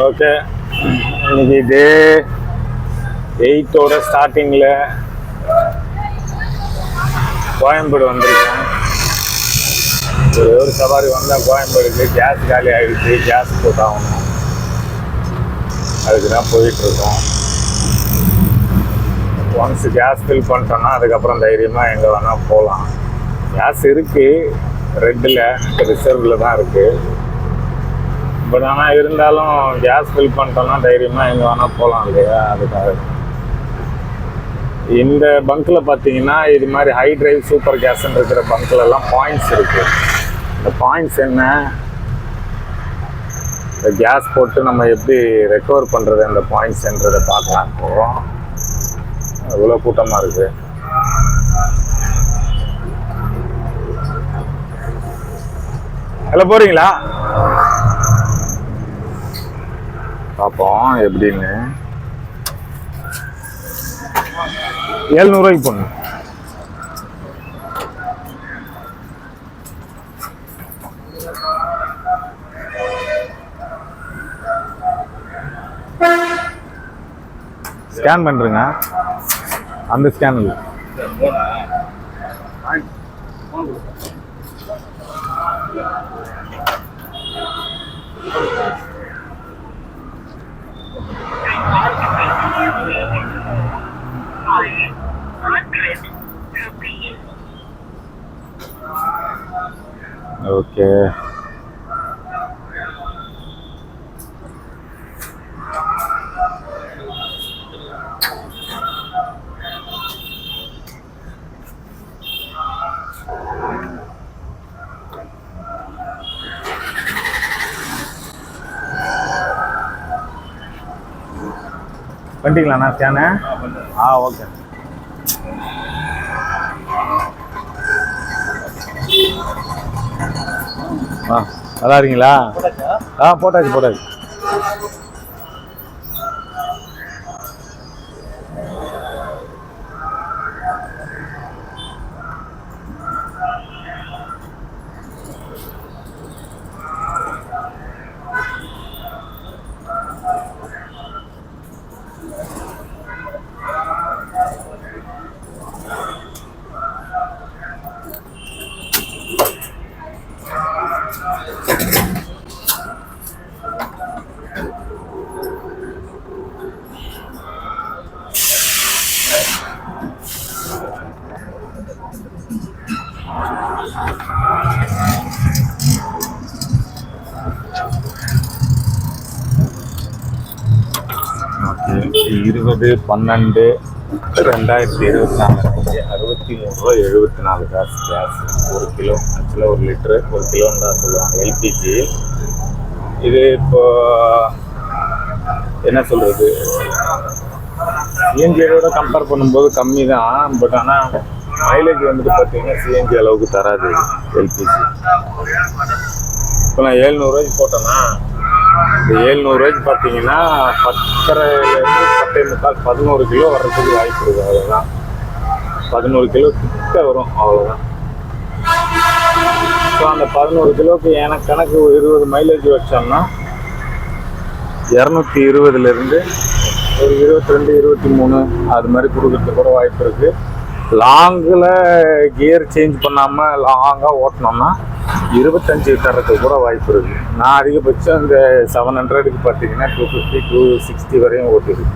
Okay, இன்னைக்கு டே 8ஓட ஸ்டார்டிங்கில் கோயம்பேடு வந்திருக்கேன். ஒரு சவாரி வந்தால் கோயம்பேடுக்கு கேஸ் காலி ஆகிடுச்சு, கேஸ் போட்டாகணும். அதுக்கு தான் போயிட்டுருக்கோம். ஒன்ஸ் கேஸ் ஃபில் பண்ணிட்டோன்னா அதுக்கப்புறம் தைரியமாக எங்கே வேணால் போகலாம். கேஸ் இருக்குது, ரெட்டில் ரிசர்வில் தான் இருக்குது. பட் ஆனால் இருந்தாலும் கேஸ் ஃபில் பண்ணிட்டோன்னா தைரியமாக எங்கே வேணால் போகலாம் இல்லையா? அதுக்காக இந்த பங்க்கில் பார்த்தீங்கன்னா இது மாதிரி ஹை டிரைவ் சூப்பர் கேஸ்ன்னு இருக்கிற பங்க்லெல்லாம் பாயிண்ட்ஸ் இருக்குது. இந்த பாயிண்ட்ஸ் என்ன, இந்த கேஸ் போட்டு நம்ம எப்படி ரெக்கவர் பண்ணுறது அந்த பாயிண்ட்ஸ்ன்றதை பார்க்கலாம். இப்போது அவ்வளோ கூட்டமாக இருக்குது. எல்லாம் போகிறீங்களா? பார்ப்போம் எப்படின்னு. 700 ரூபாய்க்கு போடணும். ஸ்கேன் பண்ணுறேங்க. அந்த ஸ்கேன் இல்லை. ஓகே, பண்ணிட்டீங்களாண்ணா ஸ்கேனு? ஓகே. நல்லா இருக்கீங்களா? போட்டாச்சு. Okay, 20/12/2024 63.74 gas 1 kilo. ஆக்சுவலாக 1 லிட்டரு 1 கிலோன்னு தான் சொல்லுவாங்க எல்பிஜி. இது இப்போ என்ன சொல்கிறது, சிஎன்ஜியோட கம்பேர் பண்ணும்போது கம்மி தான். பட் ஆனால் மைலேஜ் வந்துட்டு பார்த்தீங்கன்னா சிஎன்ஜி அளவுக்கு தராது எல்பிஜி. இப்போ நான் 700 ரூபாய்க்கு போட்டேன்னா, இந்த 700 ரூபாய்க்கு பார்த்தீங்கன்னா 10.5 11 கிலோ வர்றதுக்கு வாய்ப்பு இருக்குது. அவ்வளோதான், 11 கிலோ கிட்ட வரும், அவ்வளோதான். ஸோ அந்த 11 கிலோவுக்கு எனக்கு கணக்கு 20 மைலேஜ் வச்சோம்னா 220லேருந்து ஒரு 22 23 அது மாதிரி கொடுக்கறதுக்கு கூட வாய்ப்பு இருக்குது. லாங்கில் கியர் சேஞ்ச் பண்ணாமல் லாங்காக ஓட்டினோம்னா 25 தரத்துக்கு கூட வாய்ப்பு இருக்குது. நான் அதிகபட்சம் இந்த 700க்கு பார்த்தீங்கன்னா 250 260 வரையும் ஓட்டிருக்கு.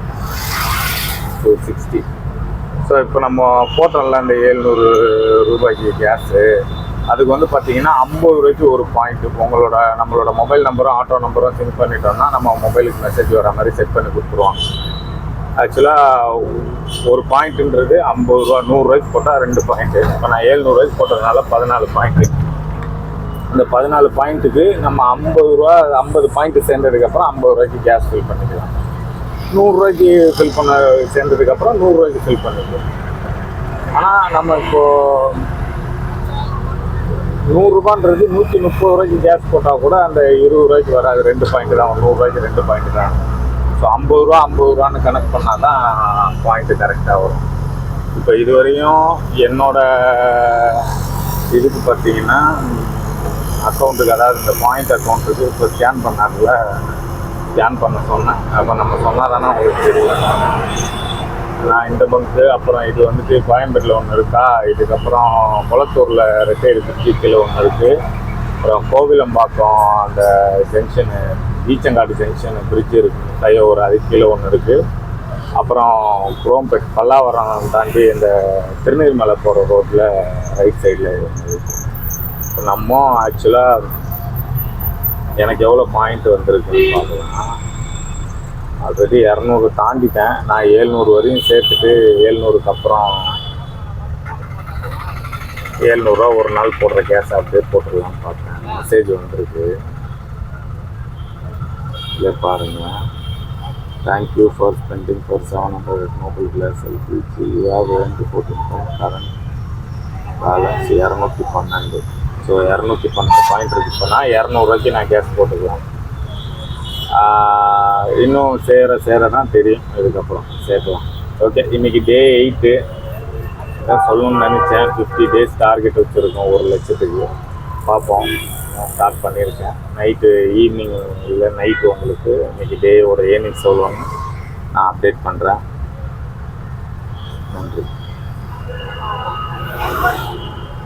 260. ஸோ இப்போ நம்ம போட்டோம்ல அந்த 700 ரூபாய்க்கு கேஸு, அதுக்கு வந்து பார்த்தீங்கன்னா 50 ரூபாய்க்கு ஒரு பாயிண்ட்டு. நம்மளோட மொபைல் நம்பரும் ஆட்டோ நம்பரும் சென்ட் பண்ணிட்டோம்னா நம்ம மொபைலுக்கு மெசேஜ் வர மாதிரி செட் பண்ணி கொடுத்துருவாங்க. ஆக்சுவலாக ஒரு பாயிண்ட்டுன்றது 50 ரூபா. 100 ரூபாய்க்கு போட்டால் 2 பாயிண்ட்டு. இப்போ நான் 700 ரூபாய்க்கு போட்டதுனால 14 பாயிண்ட்டு. அந்த 14 பாயிண்ட்டுக்கு நம்ம 50 ரூபா 50 பாயிண்ட்டு சேர்ந்ததுக்கப்புறம் 50 ரூபாய்க்கு கேஸ் ஃபில் பண்ணிக்கலாம். 100 ரூபாய்க்கு ஃபில் பண்ண சேர்ந்ததுக்கப்புறம் 100 ரூபாய்க்கு ஃபில் பண்ணிக்கலாம். ஆனால் நம்ம இப்போது 100 ரூபான்றது 130 ரூபாய்க்கு கேஸ் போட்டால் கூட அந்த 20 ரூபாய்க்கு வராது, 2 பாயிண்ட்டு தான். 100 ரூபாய்க்கு 2 பாயிண்ட்டு தான். ஸோ 50 ரூபான்னு கணக்கு பண்ணால் தான் பாயிண்ட்டு கரெக்டாக வரும். இப்போ இதுவரையும் என்னோட இதுக்கு பார்த்தீங்கன்னா அக்கௌண்ட்டுக்கு, அதாவது இந்த பாயிண்ட் அக்கௌண்ட்டுக்கு இப்போ ஸ்கேன் பண்ணாங்கல்ல, ஸ்கேன் பண்ண சொன்னேன். அப்போ நம்ம சொன்னால் தானே உங்களுக்கு தெரியும். நான் இந்த பங்கு, அப்புறம் இது வந்துட்டு கோயம்பேட்டில் ஒன்று இருக்கா, இதுக்கப்புறம் குளத்தூரில் ரெட்டையர் பிரிட்ஜு கீழே ஒன்று இருக்குது, அப்புறம் கோவிலம்பாக்கம் அந்த ஜங்ஷனு ஈச்சங்காடு ஜங்ஷனு பிரிட்ஜு இருக்குது ஃப்ளைஓவர், அது கீழே ஒன்று இருக்குது. அப்புறம் குரோம்பேட் பல்லாவரம் தாண்டி இந்த திருநீர்மலை போகிற ரோட்டில் ரைட் சைடில் இருக்குது. இப்போ நம்ம ஆக்சுவலாக எனக்கு எவ்வளோ பாயிண்ட் வந்திருக்குன்னு பார்க்கலாம். ஆல்ரெடி 200 தாண்டிட்டேன். நான் 700 வரையும் சேர்த்துட்டு 700க்கு அப்புறம் 700 ரூபா ஒரு நாள் போடுற கேஸ் அப்படியே போட்டுடலான்னு பார்த்தேன். மெசேஜ் வந்துருக்கு, இல்லை பாருங்கள். Thank you for spending for 700 mobile class LPG you have வந்து 14 கரண்ட் பேலன்ஸ் 212. ஸோ 212 பாயிண்ட் இருக்குது. இப்போ நான் 200 நான் கேஸ் போட்டுக்கலாம். இன்னும் சேர தான் தெரியும், இதுக்கப்புறம் சேர்க்கலாம். ஓகே, இன்றைக்கி டே 8 சொல்லணும்னு நினச்சேன். 50 டேஸ் டார்கெட் வச்சுருக்கோம் 1 லட்சத்துக்கு. பார்ப்போம். நான் ஸ்டார்ட் பண்ணியிருக்கேன். நைட்டு ஈவினிங் இல்லை நைட்டு உங்களுக்கு இன்றைக்கி டே ஒரு ஏர்னிங்ஸ் சொல்லுவாங்க, நான் அப்டேட் பண்ணுறேன். நன்றி.